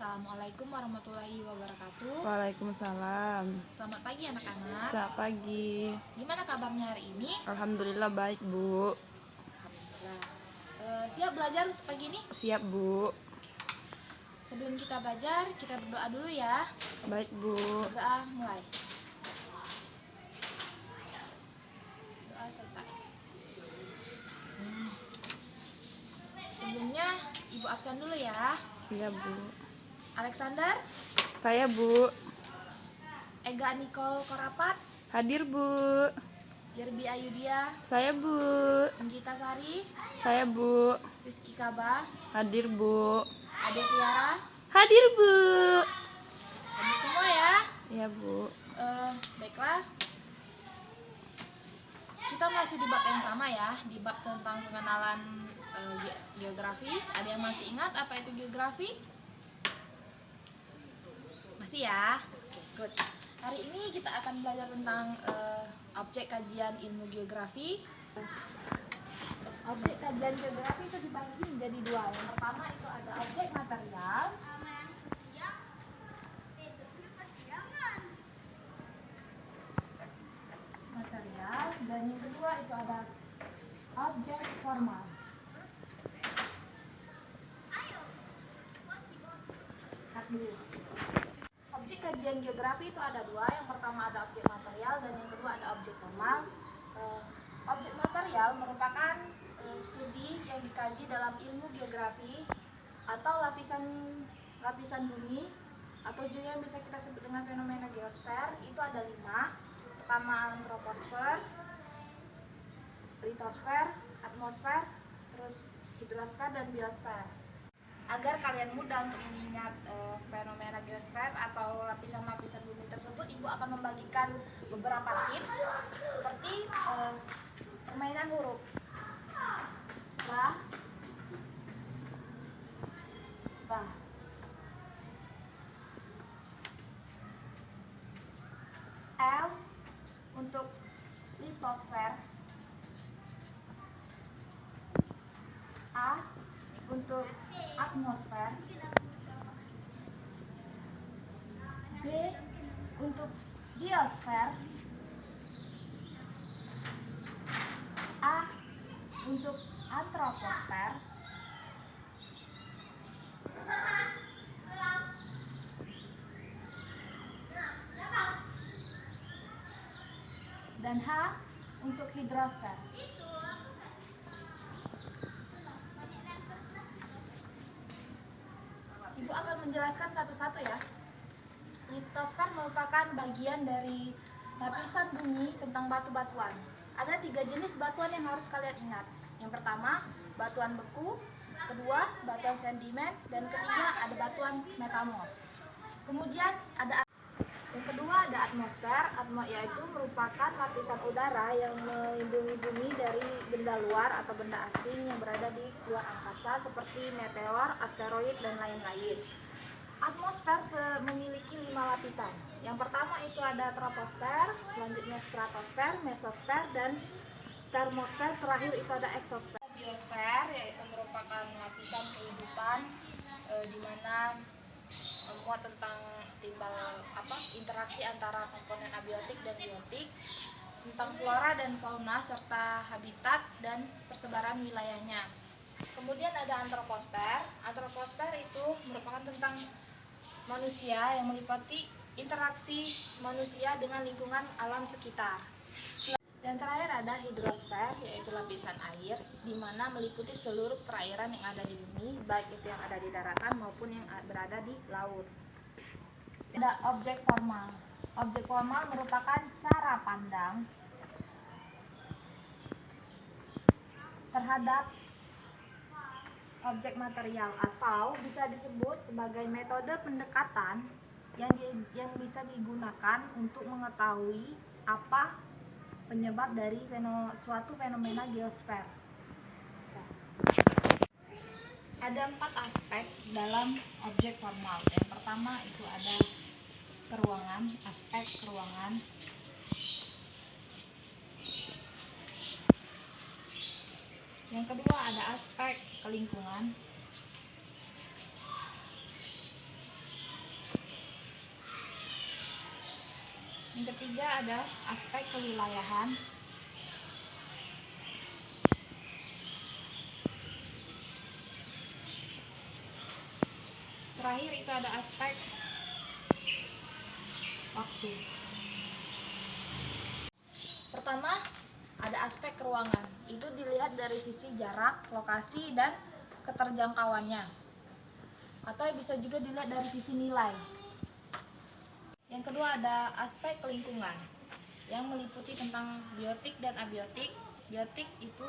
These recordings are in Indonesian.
Assalamualaikum warahmatullahi wabarakatuh. Waalaikumsalam. Selamat pagi anak-anak. Selamat pagi. Gimana kabarnya hari ini? Alhamdulillah baik, Bu. Alhamdulillah. Siap belajar pagi ini? Siap, Bu. Sebelum kita belajar, kita berdoa dulu ya. Baik, Bu. Berdoa mulai. Doa selesai. Sebelumnya Ibu absen dulu ya. Iya, Bu. Alexander, Saya, Bu. Ega Nicole Korapat, Hadir, Bu. Jerbi Ayudia, Saya, Bu. Anggita Sari, Saya, Bu. Rizky Kaba, Hadir, Bu. Ade Tiara, Hadir, Bu. hadir semua ya. Iya, Bu. Baiklah, kita masih di bab yang sama ya, di bab tentang pengenalan geografi. Ada yang masih ingat apa itu geografi? Masih ya? Oke, good. Hari ini kita akan belajar tentang objek kajian ilmu geografi. Objek kajian geografi itu dibagi menjadi dua. Yang pertama itu ada objek material. Dan yang kedua itu ada objek formal. Lihat dulu. Objek kajian geografi itu ada dua. Yang pertama ada objek material dan yang kedua ada objek formal. Objek material merupakan studi yang dikaji dalam ilmu geografi atau lapisan bumi atau juga yang bisa kita sebut dengan fenomena geosfer. Itu ada 5. Pertama antroposfer, litosfer, atmosfer, terus hidrosfer dan biosfer. Agar kalian mudah untuk mengingat fenomena geosfer atau lapisan-lapisan bumi tersebut, Ibu akan membagikan beberapa tips seperti permainan huruf. Ba, ba. L untuk litosfer, A untuk atmosfer, B untuk biosfer, A untuk antroposfer, dan H untuk hidrosfer. Ibu akan menjelaskan satu-satu ya. Litosfer merupakan bagian dari lapisan bumi tentang batu-batuan. Ada 3 jenis batuan yang harus kalian ingat. Yang pertama, batuan beku, kedua, batuan sedimen, dan ketiga ada batuan metamorf. Kemudian yang kedua ada atmosfer, yaitu merupakan lapisan udara yang melindungi bumi dari benda luar atau benda asing yang berada di luar angkasa seperti meteor, asteroid, dan lain-lain. Atmosfer memiliki 5 lapisan. Yang pertama itu ada troposfer, selanjutnya stratosfer, mesosfer, dan termosfer, terakhir itu ada eksosfer. Biosfer yaitu merupakan lapisan kehidupan di mana memuat tentang interaksi antara komponen abiotik dan biotik, tentang flora dan fauna serta habitat dan persebaran wilayahnya. Kemudian ada antroposfer. Antroposfer itu merupakan tentang manusia yang meliputi interaksi manusia dengan lingkungan alam sekitar. Dan terakhir ada hidrosfer, yaitu lapisan air, di mana meliputi seluruh perairan yang ada di bumi, baik itu yang ada di daratan maupun yang berada di laut. Ada objek formal. Objek formal merupakan cara pandang terhadap objek material atau bisa disebut sebagai metode pendekatan yang bisa digunakan untuk mengetahui apa penyebab dari suatu fenomena geosfer. Ada 4 aspek dalam objek formal. Yang pertama itu ada keruangan, aspek keruangan. Yang kedua ada aspek kelingkungan. ketiga ada aspek kewilayahan. Terakhir itu ada aspek waktu. Pertama, ada aspek ruangan. Itu dilihat dari sisi jarak, lokasi, dan keterjangkauannya. Atau bisa juga dilihat dari sisi nilai. Yang kedua ada aspek lingkungan, yang meliputi tentang biotik dan abiotik. Biotik itu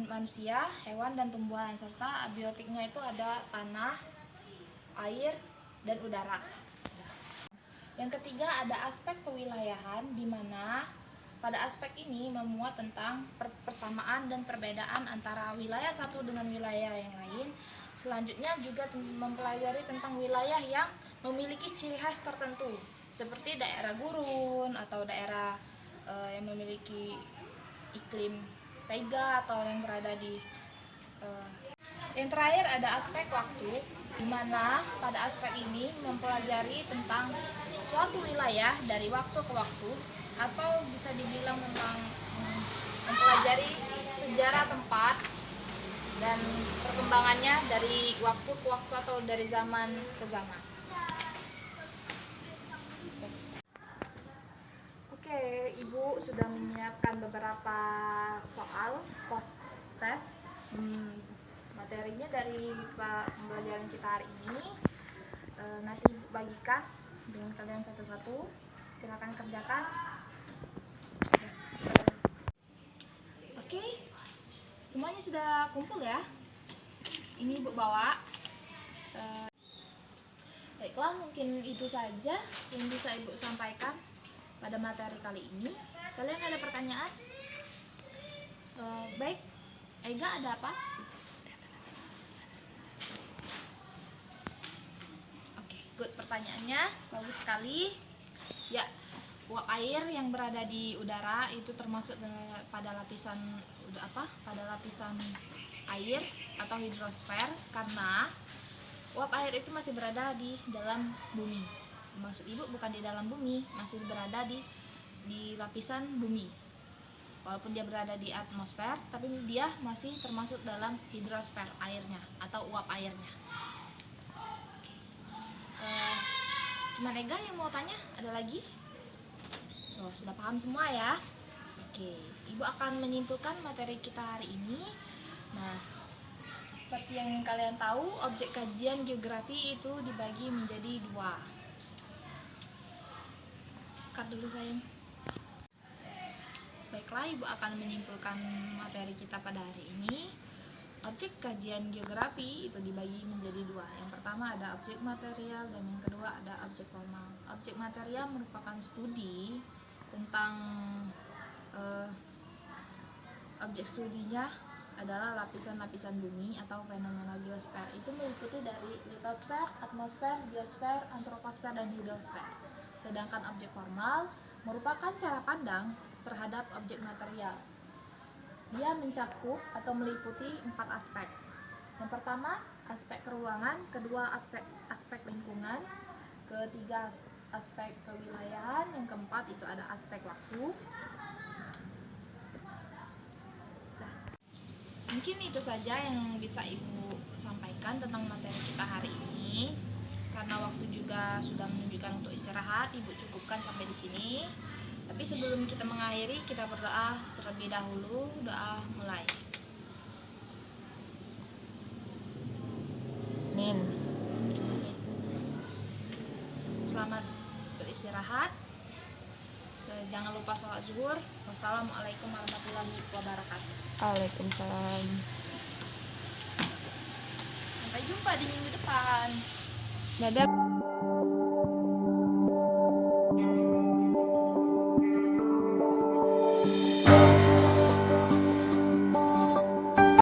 manusia, hewan, dan tumbuhan, serta abiotiknya itu ada tanah, air, dan udara. Yang ketiga ada aspek kewilayahan, di mana pada aspek ini memuat tentang persamaan dan perbedaan antara wilayah satu dengan wilayah yang lain. Selanjutnya juga mempelajari tentang wilayah yang memiliki ciri khas tertentu, seperti daerah gurun atau daerah yang memiliki iklim taiga atau yang berada di yang terakhir ada aspek waktu, di mana pada aspek ini mempelajari tentang suatu wilayah dari waktu ke waktu, atau bisa dibilang tentang mempelajari sejarah tempat dan perkembangannya dari waktu ke waktu atau dari zaman ke zaman. Oke, Ibu sudah menyiapkan beberapa soal post test. Materinya dari pembelajaran kita hari ini. Nanti Ibu bagikan dengan kalian satu-satu. Silakan kerjakan. Oke, semuanya sudah kumpul ya. Ini Ibu bawa. Baiklah, mungkin itu saja yang bisa Ibu sampaikan pada materi kali ini. Kalian ada pertanyaan? Baik, Ega ada apa? Oke, good, pertanyaannya bagus sekali. Ya, uap air yang berada di udara itu termasuk pada lapisan pada lapisan air atau hidrosfer, karena uap air itu masih berada di dalam bumi. Maksud Ibu bukan di dalam bumi, masih berada di lapisan bumi. Walaupun dia berada di atmosfer, tapi dia masih termasuk dalam hidrosfer airnya atau uap airnya. Cuman Ega yang mau tanya, ada lagi? Oh, sudah paham semua ya? Oke, Ibu akan menyimpulkan materi kita hari ini. Nah, seperti yang kalian tahu, objek kajian geografi itu dibagi menjadi dua. Cut dulu sayang. Baiklah, Ibu akan menyimpulkan materi kita pada hari ini. Objek kajian geografi itu dibagi menjadi dua. Yang pertama ada objek material dan yang kedua ada objek formal. Objek material merupakan studi tentang objek studinya adalah lapisan-lapisan bumi atau fenomena geosfer. Itu meliputi dari litosfer, atmosfer, biosfer, antroposfer, dan hidrosfer. Sedangkan objek formal merupakan cara pandang terhadap objek material. Dia mencakup atau meliputi 4 aspek. Yang pertama, aspek keruangan, kedua aspek lingkungan, ketiga aspek kewilayahan, yang keempat itu ada aspek waktu. Nah, mungkin itu saja yang bisa Ibu sampaikan tentang materi kita hari ini. Karena waktu juga sudah menunjukkan untuk istirahat, Ibu cukupkan sampai di sini. Tapi sebelum kita mengakhiri, kita berdoa terlebih dahulu. Doa mulai. Amin. Selamat beristirahat. Jangan lupa sholat zuhur. Wassalamualaikum warahmatullahi wabarakatuh. Waalaikumsalam. Sampai jumpa di minggu depan. Dadah.